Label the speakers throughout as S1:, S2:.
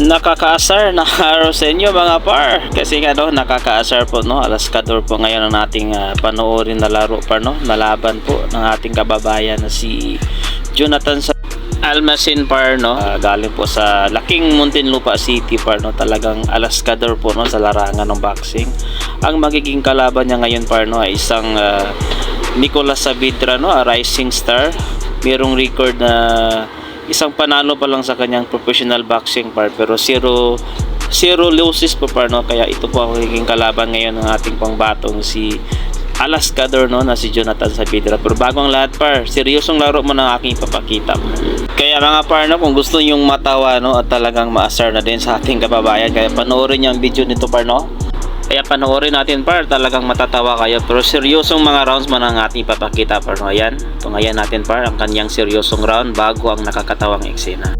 S1: Nakakaasar na araw sa inyo mga par, kasi nga no, nakakaasar po no, Alaskador po ngayon ang ating panoorin na laro par no, nalaban po ng ating kababayan na si Jonathan sa Almacin par no, galing po sa laking Muntinlupa City par no, talagang Alaskador po no sa larangan ng boxing. Ang magiging kalaban niya ngayon par no ay isang Nicolas Saavedra no, a rising star, mayroong record na isang panalo pa lang sa kanyang professional boxing par, pero zero losses po par no, kaya ito po ang magiging kalaban ngayon ng ating pangbatong si Alaskador no, na si Jonathan Saavedra. Pero bago ang lahat par, seryosong laro mo na aking ipapakita. Kaya mga par no, kung gusto nyong matawa no at talagang maasar na din sa ating kababayan, kaya panoorin niyo ang video nito par no. Kaya panoorin natin par, talagang matatawa kayo, pero seryosong mga rounds man ang ating papakita par no. Ayan, tungayan natin par ang kanyang seryosong round bago ang nakakatawang eksena.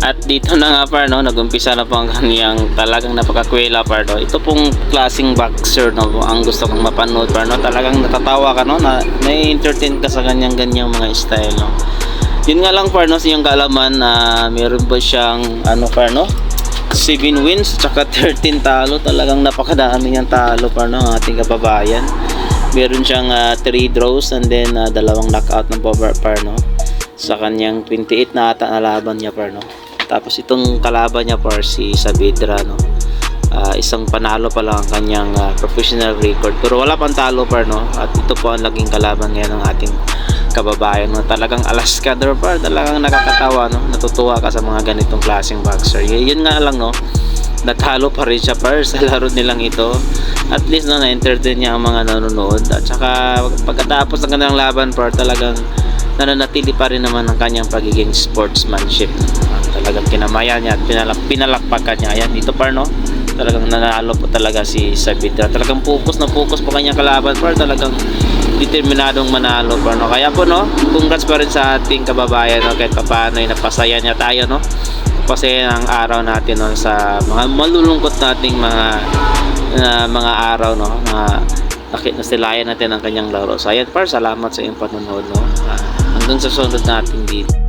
S1: At dito na nga par no, nagumpisa na po ang kaniyang talagang napakakwela par no. Ito pong klaseng boxer no, ang gusto kong mapanood par no. Talagang natatawa ka no, na-entertain ka sa kanyang ganyang mga style no. Yun nga lang par no, sa iyong kaalaman na meron pa siyang ano par no, 7 wins tsaka 13 talo. Talagang napakadami niyang talo par no, ang ating kababayan. Meron siyang 3 draws and then 2 knockout ng power par no, sa kanyang 28 na ata na laban niya par no. Tapos itong kalaban niya par si Saavedra no, isang panalo pa lang ang kanyang professional record, pero wala pang talo par no. At ito po ang laging kalaban ngayon ng ating kababayan no. Talagang Alaskador par, talagang nakakatawa no, natutuwa ka sa mga ganitong klaseng boxer. Yun nga lang no, natalo pa rin siya par sa laro nilang ito. At least no, na-entertain niya ang mga nanonood. At saka pagkatapos ng kanilang laban par, talagang nananatili pa rin naman ang kanyang pagiging sportsmanship. Talagang kinamayan niya at pinalakpakan niya. Ayan, dito par, no? Talagang nanalo po talaga si Saavedra. Talagang focus na focus po kanyang kalaban par. Talagang determinadong manalo par, no? Kaya po, no, congrats pa rin sa ating kababayan, no? Kahit paano ay napasaya niya tayo, no? Napasaya ang araw natin, no? Sa mga malulungkot nating mga araw, no? Nasilayan natin ang kanyang laro. So ayan par, salamat sa iyong panonood, no? Hanggang sa sunod natin dito.